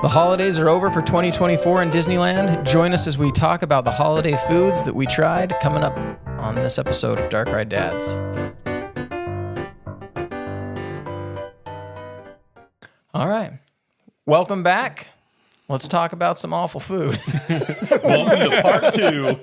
The holidays are over for 2024 in Disneyland. Join us as we talk about the holiday foods that we tried coming up on this episode of Dark Ride Dads. All right. Welcome back. Let's talk about some awful food. Welcome to part 2.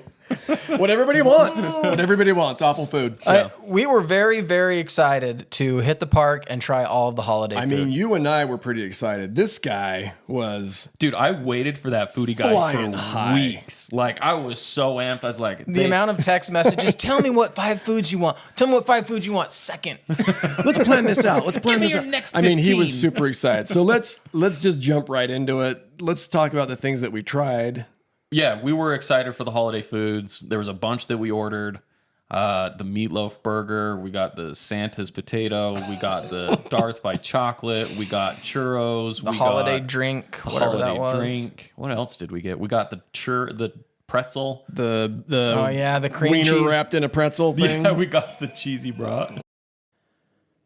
What everybody wants. What everybody wants. Awful food. We were very, very excited to hit the park and try all of the holiday food. I mean, you and I were pretty excited. This guy was... Dude, I waited for that foodie guy Flying for high. weeks. Like, I was so amped. I was like... The amount of text messages, tell me what 5 foods you want. Tell me what 5 foods you want second. Let's plan this out. Let's plan Give me this your out. next I mean, he 15. was super excited. So let's just jump right into it. Let's talk about the things that we tried. Yeah, we were excited for the holiday foods. There was a bunch that we ordered. The meatloaf burger. We got the Santa's potato. We got the Darth by chocolate. We got churros. The holiday drink, whatever that was. Drink. What else did we get? We got the pretzel. The cream wiener cheese wrapped in a pretzel thing. Yeah, we got the cheesy brat.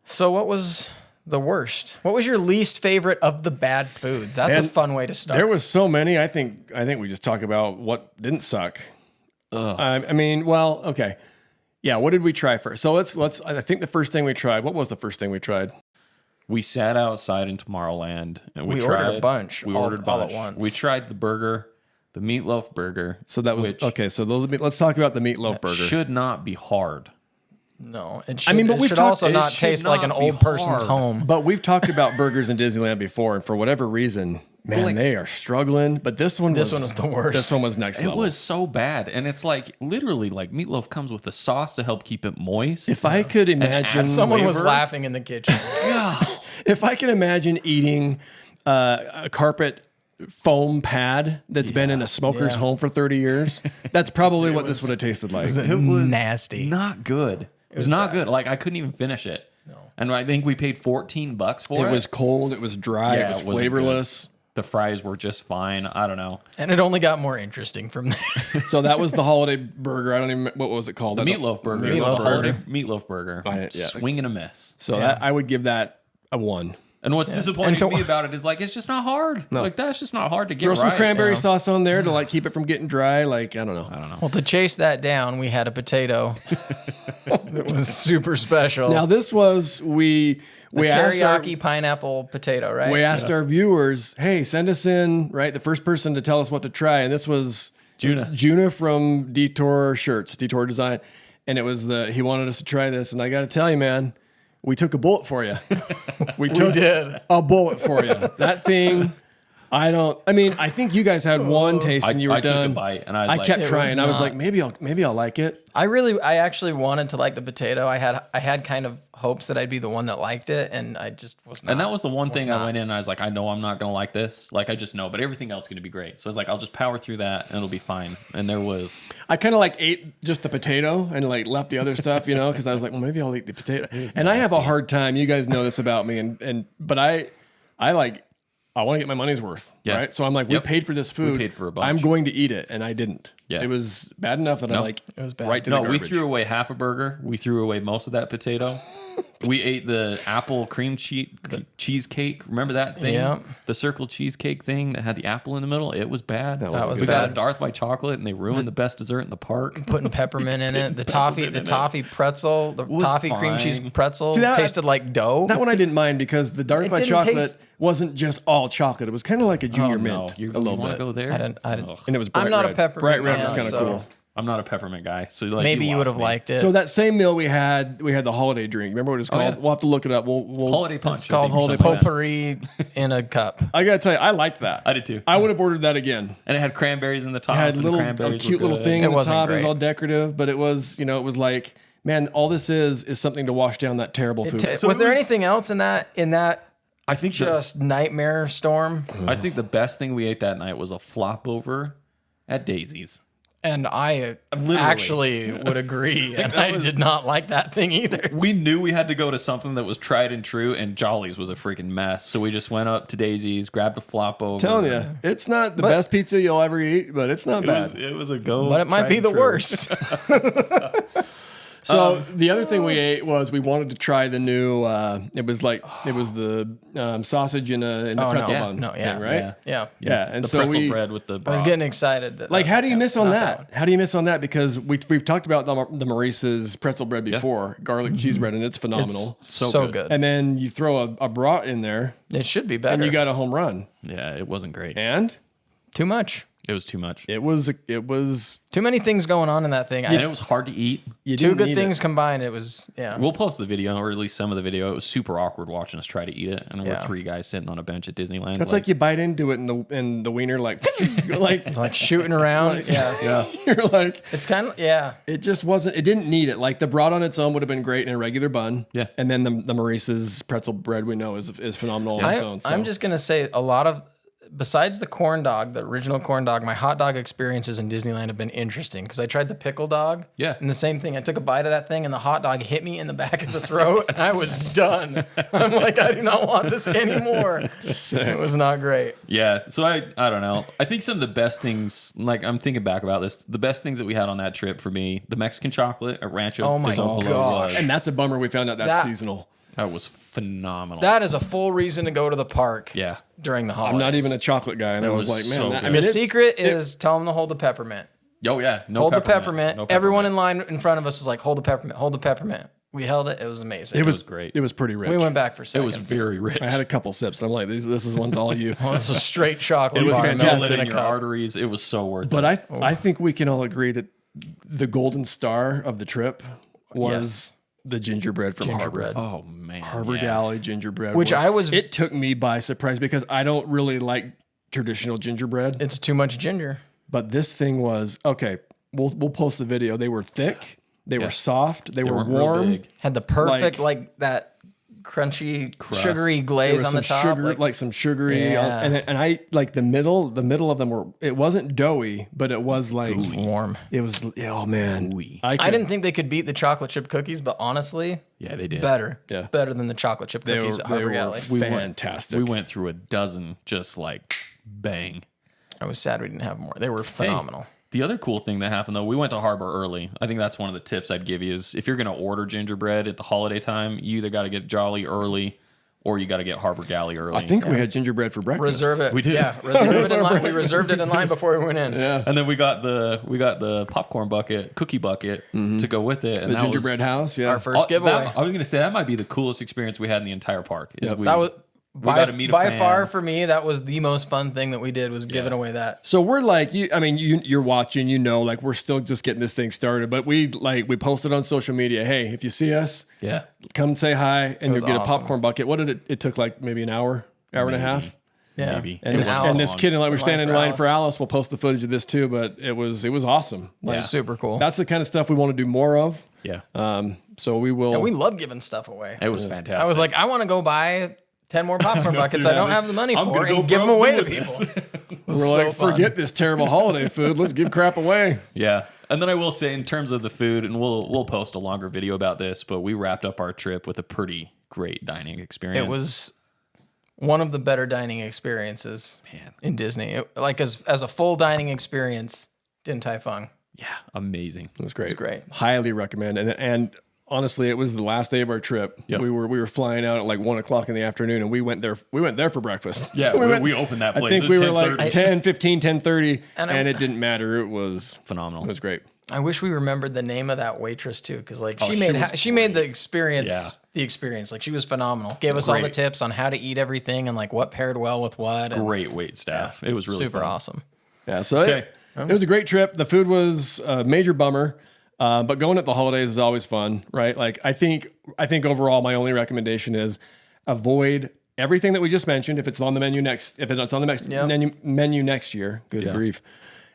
So what was the worst? What was your least favorite of the bad foods? That's a fun way to start. There was so many. I think we just talk about what didn't suck. I mean, well, okay. Yeah, what did we try first? So let's. I think the first thing we tried. What was the first thing we tried? We sat outside in Tomorrowland and we ordered tried a bunch. We all, ordered all bunch. at once. We tried the burger, the meatloaf burger. So that was okay. So let's talk about the meatloaf burger. Should not be hard. No, it should, I mean, but it we've should talked- also it not should taste like an not be old person's hard. home. But we've talked about burgers in Disneyland before, and for whatever reason, man, they are struggling. But this one was the worst. This one was next It level. was so bad. And it's like literally like meatloaf comes with the sauce to help keep it moist. If I could imagine, Someone was flavor? laughing in the kitchen. if I could imagine eating a carpet foam pad that's been in a smoker's home for 30 years, that's probably what this would have tasted like. It was nasty. Not good. It was not good. Like I couldn't even finish it. No. And I think we paid $14 for it. It was cold. It was dry. Yeah, it was it wasn't flavorless. The fries were just fine. I don't know. And it only got more interesting from there. So that was the holiday burger. I don't even what was it called? The meatloaf burger. Meatloaf The burger. Meatloaf burger. Yeah. Swing and a miss. So that, I would give that a 1. And what's disappointing to me about it is like it's just not hard. Like that's just not hard to get Throw some right, cranberry you know? sauce on there to like keep it from getting dry. Like I don't know. Well, to chase that down, we had a potato. It was super special. Now this was we asked our, teriyaki pineapple potato, right? we asked our viewers, hey, send us in the first person to tell us what to try, and this was Juna from Detour Design, and it was he wanted us to try this, and I got to tell you, man. We took a bullet for you. We did. a bullet for you. That thing, I think you guys had one taste and you were I done. took a bite and I was like, kept It trying. was I was not- like, maybe I'll like it. I actually wanted to like the potato. I had kind of hopes that I'd be the one that liked it, and I just was not. and that was the one thing not. I went in and I was like, I know I'm not going to like this. Like, I just know, but everything else is going to be great. So I was like, I'll just power through that and it'll be fine. And there was... I kind of like ate just the potato and like left the other stuff, because I was like, well, maybe I'll eat the potato. And I have a hard time. You guys know this about me, but I want to get my money's worth, Yeah. right? So I'm like, we paid for this food. We paid for a bunch. I'm going to eat it, and I didn't. Yeah. It was bad enough that it was bad. right to No, the we garbage. threw away half a burger. We threw away most of that potato. We ate the apple cream cheesecake. Remember that thing? Yeah. The circle cheesecake thing that had the apple in the middle. It was bad. That was we got bad. a Darth by chocolate, and they ruined the best dessert in the park. Putting peppermint in it. The toffee pretzel, the Was toffee cream fine. cheese pretzel that- tasted like dough. That one I didn't mind because the Darth It by didn't chocolate taste- wasn't just all chocolate. It was kind of like a junior No, mint, you a little want to bit. go there? I didn't. Ugh. And it was bright I'm not a red. peppermint Bright red man, was kind of so- cool. I'm not a peppermint guy, so like Maybe you would lost have me. liked it. So that same meal we had the holiday drink. Remember what it's called? yeah. We'll have to look it up. We'll Holiday punch. It's called I think, or holiday something like that. potpourri in a cup. I gotta tell you, I liked that. I did too. I would have ordered that again. And it had cranberries in the top. It had and a cranberries cute were little good. thing It in the wasn't top. It was great. all decorative, but it was like, man, all this is something to wash down that terrible food. Was there anything else in that I think just nightmare storm? I think the best thing we ate that night was a flop over at Daisy's. And I Literally. actually would agree, and I did not like that thing either. We knew we had to go to something that was tried and true, and Jolly's was a freaking mess. So we just went up to Daisy's, grabbed a flop over. telling you, it's not the best pizza you'll ever eat, but it's not bad. It was a go. But it might tried be and the true. worst. So the other thing we ate was we wanted to try the new. It was the sausage in a pretzel bun thing, right? Yeah. And the so pretzel bread with the I was getting excited. That how do you miss on not that? one. How do you miss on that? Because we've talked about the Maurice's pretzel bread before, garlic cheese bread, and it's phenomenal. It's so good. And then you throw a brat in there, It should be better. and you got a home run. Yeah, it wasn't great. And too much. It was too much. it was Too many things going on in that thing. And it was hard to eat. you Two didn't good need things it. combined. It was We'll post the video, or at least some of the video. It was super awkward watching us try to eat it, and we're Yeah. 3 guys sitting on a bench at Disneyland. That's like you bite into it in the wiener like like shooting around. Yeah. you're like. It's kind of It just wasn't. It didn't need it. Like the brat on its own would have been great in a regular bun. Yeah. And then the Maurice's pretzel bread we know is phenomenal on its own. So. I'm just gonna say a lot of. Besides the corn dog, the original corn dog, my hot dog experiences in Disneyland have been interesting because I tried the pickle dog. Yeah. And the same thing. I took a bite of that thing and the hot dog hit me in the back of the throat and I was done. I'm like, I do not want this anymore. It was not great. Yeah, so I don't know. I think some of the best things, like I'm thinking back about this, the best things that we had on that trip for me, the Mexican chocolate at Rancho. Oh my de Zocalo gosh. was- And that's a bummer. We found out that's That- seasonal. that was phenomenal. That is a full reason to go to the park yeah. during the holidays. I'm not even a chocolate guy, and I was was like, man, so that, I good. mean, The it's- secret is tell them to hold the peppermint. Oh yeah, no Hold the peppermint. peppermint. No Everyone in line in front of us was like, hold the peppermint, hold the peppermint. We held it. It was amazing. It was great. It was pretty rich. We went back for It seconds. was very rich. I had a couple sips, and I'm like, this is one's all you. It was a straight chocolate It was bar fantastic. melted in in a your cup. arteries. It was so worth But it. I think we can all agree that the golden star of the trip was Yes. the gingerbread from Gingerbread. Harbor. Oh man, Harbor yeah. Galley gingerbread. Which I was- It took me by surprise because I don't really like traditional gingerbread. It's too much ginger. But this thing was okay. We'll post the video. They were thick. They were soft. They were weren't real warm. big. Had the perfect like that crunchy, sugary There glaze was on some the top. sugar, like some sugary, Yeah. and I like the middle of them were. It wasn't doughy, but it was like warm. it was. Oh man, I didn't think they could beat the chocolate chip cookies, but honestly, Yeah, they did. better. Yeah. Better than the chocolate chip They cookies were, at they Harbor were Galley. fantastic. We went through a dozen, just like bang. I was sad we didn't have more. They were phenomenal. The other cool thing that happened though, we went to Harbor early. I think that's one of the tips I'd give you is if you're going to order gingerbread at the holiday time, you either got to get Jolly early or you got to get Harbor Galley early. I think we had gingerbread for breakfast. Reserve it. We did. Yeah, reserve it in line. We reserved it in line before we went in. Yeah, And then we got the popcorn bucket, cookie bucket to go with it. And the that gingerbread house. Yeah, Our first giveaway. I was going to say that might be the coolest experience we had in the entire park. Is we, That was got to meet a by fan. far for me. That was the most fun thing that we did was giving away that. So we're like, you're watching, like we're still just getting this thing started, but we posted on social media, hey, if you see us, Yeah. come say hi, and was you'll get awesome. a popcorn bucket. What did it took like maybe an hour and a half? Yeah, Maybe. And It this, was and this awesome. kid, like we're standing in line for Alice. Alice. We'll post the footage of this too, but it was awesome. Like, super cool. That's the kind of stuff we want to do more of. Yeah. So we will. And we love giving stuff away. It was fantastic. I was like, I want to go buy 10 more popcorn buckets I don't have the money I'm for gonna go and give them broke away to doing people. this. we're like, forget this terrible holiday food. Let's give crap away. Yeah. And then I will say in terms of the food, and we'll post a longer video about this, but we wrapped up our trip with a pretty great dining experience. It was one of the better dining experiences in Disney. Like as a full dining experience, Din Tai Fung. yeah, amazing. It was great. It's great. Highly recommend. And honestly, it was the last day of our trip. Yep. We were flying out at like 1:00 in the afternoon, and we went there for breakfast. Yeah, we opened that I place. think It we was were like 10:30. 10, 15, 10:30, And and I- it didn't matter. It was Phenomenal. It was great. I wish we remembered the name of that waitress too, because like she she was made the experience Yeah. the experience. Like she was phenomenal. Gave us all the Great. tips on how to eat everything and like what paired well with what. And Great wait staff. It was really super fun. awesome. Yeah, so Okay. it was a great trip. The food was a major bummer, but going at the holidays is always fun, right? Like I think overall, my only recommendation is avoid everything that we just mentioned. If it's on the menu next menu next year, good grief,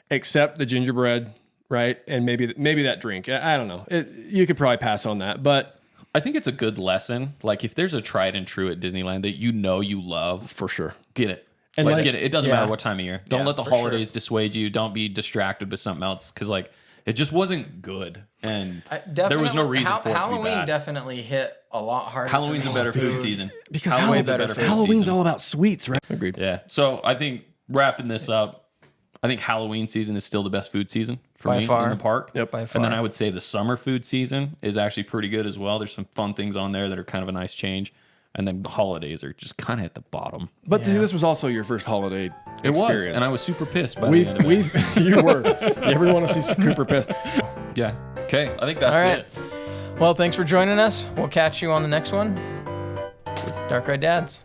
except the gingerbread, right? And maybe that drink. I don't know. You could probably pass on that, but I think it's a good lesson. Like if there's a tried and true at Disneyland that you know you love, for sure. get it. And like- Get it. It doesn't Yeah. matter what time of year. Don't Yeah, let the for holidays dissuade you. Don't be distracted with something else because like it just wasn't good, and there was no reason for it to be Halloween bad. definitely hit a lot harder. Halloween's for a me. better food season Because Halloween's better food Halloween's season. all about sweets, right? Agreed. Yeah. So I think wrapping this up, I think Halloween season is still the best food season for By me far. in the park. Yep. By And then far. I would say the summer food season is actually pretty good as well. There's some fun things on there that are kind of a nice change. And then the holidays are just kind of at the bottom. But see, this was also your first holiday It experience. was, and I was super pissed by the end of it. You were. You ever want to see Cooper pissed? Yeah. Okay. I think that's All right. it. Well, thanks for joining us. We'll catch you on the next one. Dark Eyed Dads.